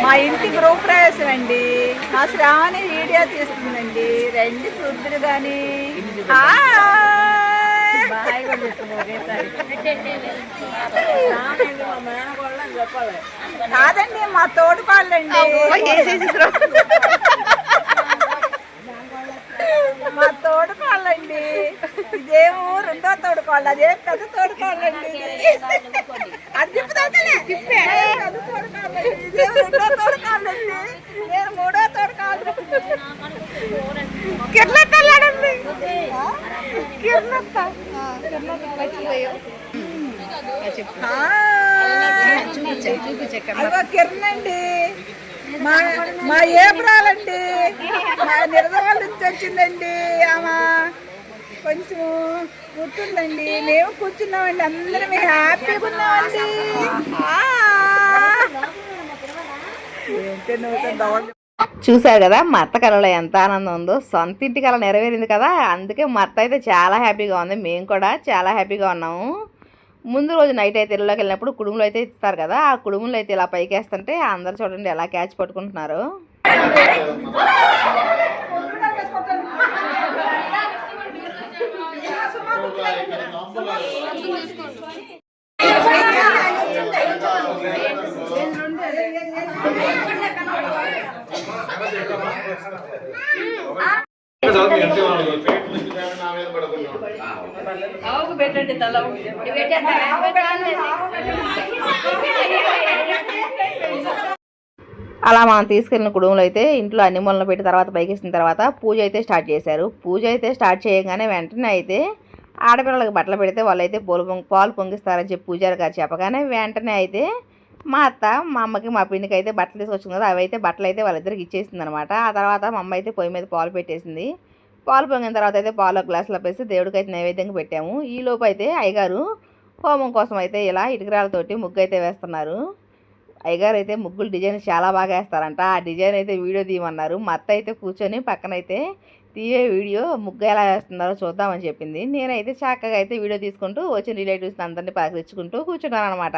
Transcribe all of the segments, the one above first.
మా ఇంటి గృహప్రవేశం అండి. మా శ్రావణి వీడియో తీస్తుందండి. రండి చూద్దరు కానీ. కాదండి మా తోడుకోళ్ళండి. మా తోడుకోళ్ళండి. ఇదేమో రెండో తోడుకోవాలి, అదేం పెద్ద తోడుకోవాలండి. అది రెండో తోడుకోవాలండి, నేను మూడో తోడుకోవాలి. కిర్లెత్తాడండి కిరణ్ అండి. మా ఏప్రాలండి, మా నిర్దవాళ్ళ నుంచి వచ్చిందండి. ఆమె కొంచెం కూర్చుందండి. మేము కూర్చున్నామండి, అందరం హ్యాపీగా ఉన్నామండి. చూసారు కదా మా అత్త కళలో ఎంత ఆనందం ఉందో. సొంత ఇంటి కళ నెరవేరింది కదా, అందుకే మా అత్త అయితే చాలా హ్యాపీగా ఉంది. మేము కూడా చాలా హ్యాపీగా ఉన్నాము. ముందు రోజు నైట్ అయితే ఇళ్ళలోకి వెళ్ళినప్పుడు కుడుములు అయితే ఇస్తారు కదా, ఆ కుడుములు అయితే ఇలా పైకి వేస్తుంటే అందరు చూడండి ఎలా క్యాచ్ పట్టుకుంటున్నారు. అలా మనం తీసుకెళ్ళిన కుటుంబంలో అయితే ఇంట్లో అన్ని మూలన పెట్టి తర్వాత పైకేసిన తర్వాత పూజ అయితే స్టార్ట్ చేశారు. పూజ అయితే స్టార్ట్ చేయగానే వెంటనే అయితే ఆడపిల్లలకు బట్టలు పెడితే వాళ్ళైతే పాలు పొంగిస్తారని చెప్పి పూజారి గారు చెప్పగానే వెంటనే అయితే మా అత్త మా అమ్మకి మా పిండికి అయితే బట్టలు తీసుకొచ్చింది కదా, అవి అయితే బట్టలు అయితే వాళ్ళిద్దరికి ఇచ్చేసింది అనమాట. ఆ తర్వాత మా అమ్మ అయితే పొయ్యి మీద పాలు పెట్టేసింది. పాలు పొంగిన తర్వాత అయితే పాలు గ్లాసులో వేసి దేవుడికి అయితే నైవేద్యంగా పెట్టాము. ఈ లోపు అయితే అయ్యగారు హోమం కోసం అయితే ఇలా ఇటుకరాలతోటి ముగ్గు అయితే వేస్తున్నారు. అయ్యగారు అయితే ముగ్గులు డిజైన్ చాలా బాగా వేస్తారంట. ఆ డిజైన్ అయితే వీడియో తీయమన్నారు. మా అత్త అయితే కూర్చొని పక్కనైతే తీయే వీడియో ముగ్గు ఎలా వేస్తున్నారో చూద్దామని చెప్పింది. నేనైతే చక్కగా అయితే వీడియో తీసుకుంటూ వచ్చిన రిలేటివ్స్ అందరినీ పలకరించుకుంటూ కూర్చున్నాను అనమాట.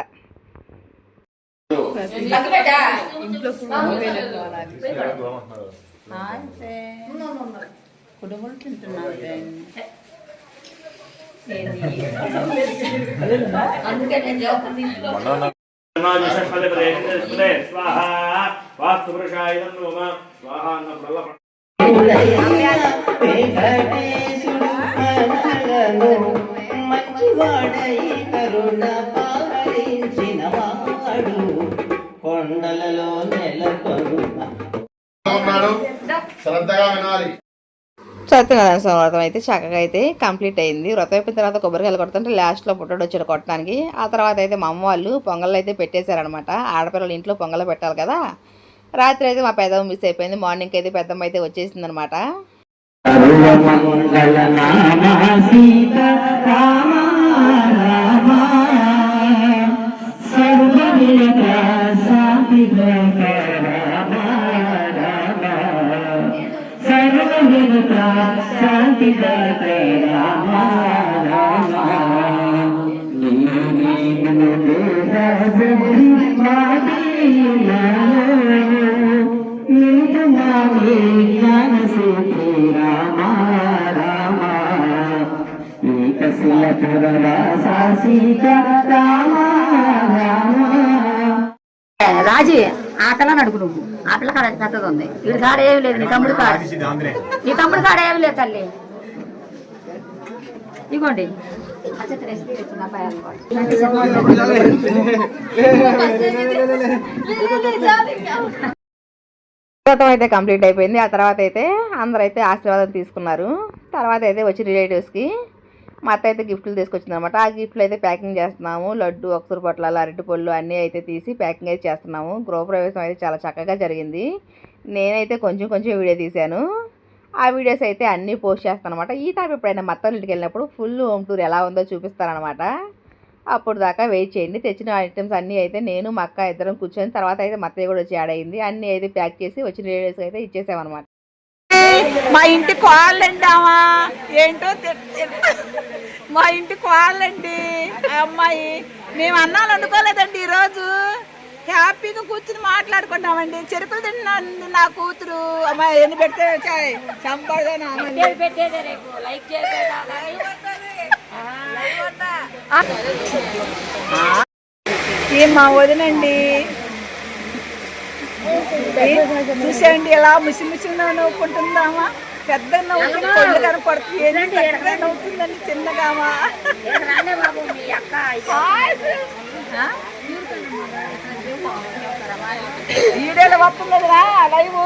కుటుంబం తింటున్నారు. కొండలలో శ్రద్ధగా వినాలి. సత్యనారాయణ స్వామి వ్రతం అయితే చక్కగా అయితే కంప్లీట్ అయింది. వ్రతం అయిపోయిన తర్వాత కొబ్బరికాయలు కొడుతుంటే లాస్ట్లో పుట్టడు వచ్చాడు కొట్టడానికి. ఆ తర్వాత అయితే మా అమ్మ వాళ్ళు పొంగళ్ళు అయితే పెట్టేశారనమాట. ఆడపిల్లలు ఇంట్లో పొంగలు పెట్టాలి కదా. రాత్రి అయితే మా పెద్దమ్మ మిస్ అయిపోయింది. మార్నింగ్ అయితే పెద్దమ్మ అయితే వచ్చేసింది అనమాట. రాజీ ఆ పిల్లని అడుగు నువ్వు. ఆ పిల్ల కాడ పెద్దది ఉంది, వీడి కాడ ఏమి లేదు. నీ తమ్ముడు కాడ ఏమి లేదు తల్లి. ఇగోండి వ్రతం అయితే కంప్లీట్ అయిపోయింది. ఆ తర్వాత అయితే అందరూ అయితే ఆశీర్వాదం తీసుకున్నారు. తర్వాత అయితే వచ్చి రిలేటివ్స్కి మా అత్త అయితే గిఫ్ట్లు తీసుకొచ్చింది అనమాట. ఆ గిఫ్ట్లు అయితే ప్యాకింగ్ చేస్తున్నాము. లడ్డు, అక్షర పొట్లాలు, అరటి పళ్ళు అన్నీ అయితే తీసి ప్యాకింగ్ అయితే చేస్తున్నాము. గృహప్రవేశం అయితే చాలా చక్కగా జరిగింది. నేనైతే కొంచెం వీడియో తీశాను. ఆ వీడియోస్ అయితే అన్నీ పోస్ట్ చేస్తాను అనమాట. ఈ టైం ఎప్పుడైనా మా అత్త ఇంటికి వెళ్ళినప్పుడు ఫుల్ హోమ్ టూర్ ఎలా ఉందో చూపిస్తారనమాట. అప్పుడు దాకా వెయిట్ చేయండి. తెచ్చిన ఐటమ్స్ అన్నీ అయితే నేను మా అక్క ఇద్దరం కూర్చొని తర్వాత అయితే మా అత్తయ్య కూడా వచ్చి యాడ్ అయింది. అన్నీ అయితే ప్యాక్ చేసి వచ్చిన రిలేటివ్స్ అయితే ఇచ్చేసామన్నమాట. మా ఇంటి కోళ్ళండి ఆమా ఏంటో మా ఇంటి కోళ్ళండి అమ్మాయి. మేము అన్నాలు వండుకోలేదండి ఈరోజు. హ్యాపీగా ప్రశాంతంగా కూర్చుని మాట్లాడుకుంటామండి. చెరుకులు తిన్నాను నా కూతురు. అమ్మ ఎన్ని పెడితే సంపాదన ఏం మా వదినండి చూసేయండి ఎలా ముసి ముసి నవ్వుకుంటుందామా. పెద్ద నవ్వుతుంది, కొళ్ళు కనపడుతుంది. ఏం చక్కగా నవ్వుతుందండి చిన్నగామా. వీడియోలో వస్తుంది కదరా లైవ్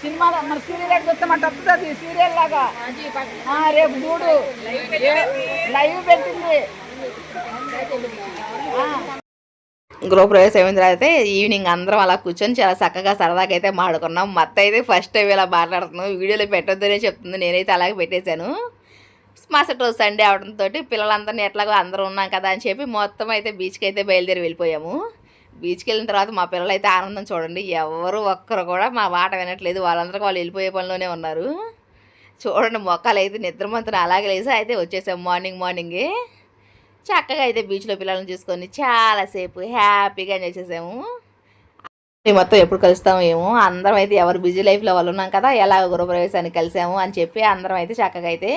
సినిమా. మన సీరియల్ చూస్తామంట వస్తుంది సీరియల్ లాగా. రేపు చూడు లైవ్ పెట్టింది. గృహప్రవేశం అయిన తర్వాత అయితే ఈవినింగ్ అందరం అలా కూర్చొని చాలా చక్కగా సరదాగా అయితే మాట్లాడుకున్నాం. మత్త అయితే ఫస్ట్ టైం ఇలా మాట్లాడుతున్నాం. వీడియోలో పెట్టొద్దనే చెప్తుంది. నేనైతే అలాగే పెట్టేశాను. మరుసటి రోజు సండే అవడంతో పిల్లలందరినీ ఎట్లాగో అందరూ ఉన్నాం కదా అని చెప్పి మొత్తం అయితే బీచ్కి అయితే బయలుదేరి వెళ్ళిపోయాము. బీచ్కి వెళ్ళిన తర్వాత మా పిల్లలు అయితే ఆనందం చూడండి. ఎవరు ఒక్కరు కూడా మా మాట వినట్లేదు. వాళ్ళందరికీ వాళ్ళు వెళ్ళిపోయే పనిలోనే ఉన్నారు. చూడండి మొక్కలు అయితే నిద్రమంతున అలాగే లేసి అయితే వచ్చేసాము మార్నింగే. చక్కగా అయితే బీచ్లో పిల్లల్ని చూసుకొని చాలాసేపు హ్యాపీగా ఎంజాయ్ చేసాము. మొత్తం ఎప్పుడు కలుస్తాము ఏమో. అందరం అయితే ఎవరు బిజీ లైఫ్లో వాళ్ళు ఉన్నాం కదా, ఎలాగ గృహప్రవేశానికి కలిసాము అని చెప్పి అందరం అయితే చక్కగా అయితే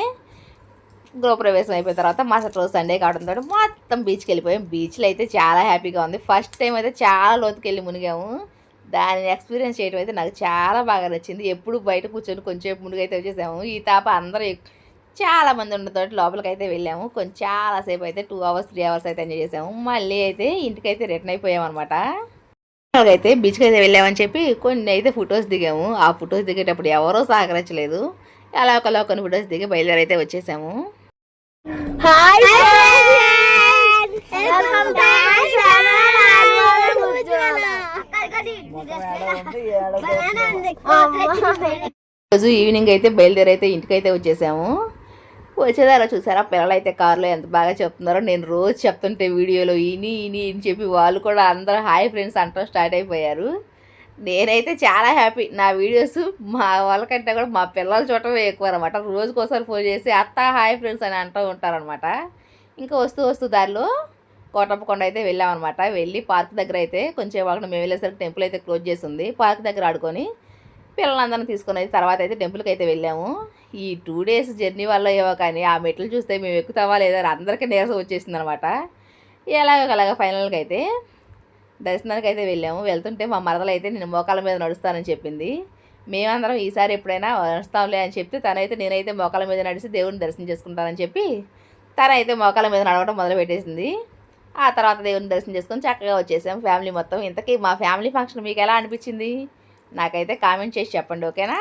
గృహప్రవేశం అయిపోయిన తర్వాత మరుసటి రోజు సండే కావడంతో మొత్తం బీచ్కి వెళ్ళిపోయాం. బీచ్లో అయితే చాలా హ్యాపీగా ఉంది. ఫస్ట్ టైం అయితే చాలా లోతుకి వెళ్ళి మునిగాము. దాన్ని ఎక్స్పీరియన్స్ చేయడం అయితే నాకు చాలా బాగా నచ్చింది. ఎప్పుడు బయట కూర్చొని కొంచెం మునిగైతే వచ్చేసాము. ఈ తాప అందరూ చాలా మంది ఉండతో లోపలికి అయితే వెళ్ళాము. కొంచెం చాలాసేపు అయితే 2 hours 3 hours అయితే ఎంజాయ్ చేసాము. మళ్ళీ అయితే ఇంటికైతే రిటర్న్ అయిపోయామన్నమాట. అయితే బీచ్కి అయితే వెళ్ళామని చెప్పి కొన్ని అయితే ఫొటోస్ దిగాము. ఆ ఫొటోస్ దిగేటప్పుడు ఎవరో సహకరించలేదు. అలా ఒకలా కొన్ని ఫొటోస్ దిగి బయలుదేరి అయితే వచ్చేసాము. రోజు ఈవినింగ్ అయితే బయలుదేరి అయితే ఇంటికైతే వచ్చేసాము. వచ్చేదారా చూసారా పిల్లలు అయితే కారులో ఎంత బాగా చెప్తున్నారో. నేను రోజు చెప్తుంటే వీడియోలో ఇని అని చెప్పి వాళ్ళు కూడా అందరూ హాయ్ ఫ్రెండ్స్ అంటాం స్టార్ట్ అయిపోయారు. నేనైతే చాలా హ్యాపీ. నా వీడియోస్ మా వాళ్ళకంటే కూడా మా పిల్లలు చూడటమే ఎక్కువ అనమాట. రోజుకోసారి ఫోన్ చేసి అత్త హాయ్ ఫ్రెండ్స్ అని అంటూ ఉంటారనమాట. ఇంకా వస్తూ దారిలో కోటప్పకొండ అయితే వెళ్ళామన్నమాట. వెళ్ళి పార్క్ దగ్గర అయితే కొంచెం వాళ్ళకి మేము వెళ్ళేసరికి టెంపుల్ అయితే క్లోజ్ చేసి ఉంది. పార్క్ దగ్గర ఆడుకొని పిల్లలందరినీ తీసుకొని అయితే తర్వాత అయితే టెంపుల్కి అయితే వెళ్ళాము. ఈ 2 days జర్నీ వల్ల ఏవో కానీ ఆ మెట్లు చూస్తే మేము ఎక్కుతావా లేదా అందరికీ నీరసం వచ్చేసింది అనమాట. అలాగా ఫైనల్గా అయితే దర్శనానికి అయితే వెళ్ళాము. వెళ్తుంటే మా మరదలు అయితే నేను మోకాళ్ళ మీద నడుస్తానని చెప్పింది. మేమందరం ఈసారి ఎప్పుడైనా నడుస్తాంలే అని చెప్తే తనైతే నేనైతే మోకాళ్ళ మీద నడిచి దేవుడిని దర్శనం చేసుకుంటానని చెప్పి తనైతే మోకాళ్ళ మీద నడవడం మొదలు పెట్టేసింది. ఆ తర్వాత దేవుడిని దర్శనం చేసుకొని చక్కగా వచ్చేసాం ఫ్యామిలీ మొత్తం. ఇంతకీ మా ఫ్యామిలీ ఫంక్షన్ మీకు ఎలా అనిపించింది నాకైతే కామెంట్ చేసి చెప్పండి, ఓకేనా?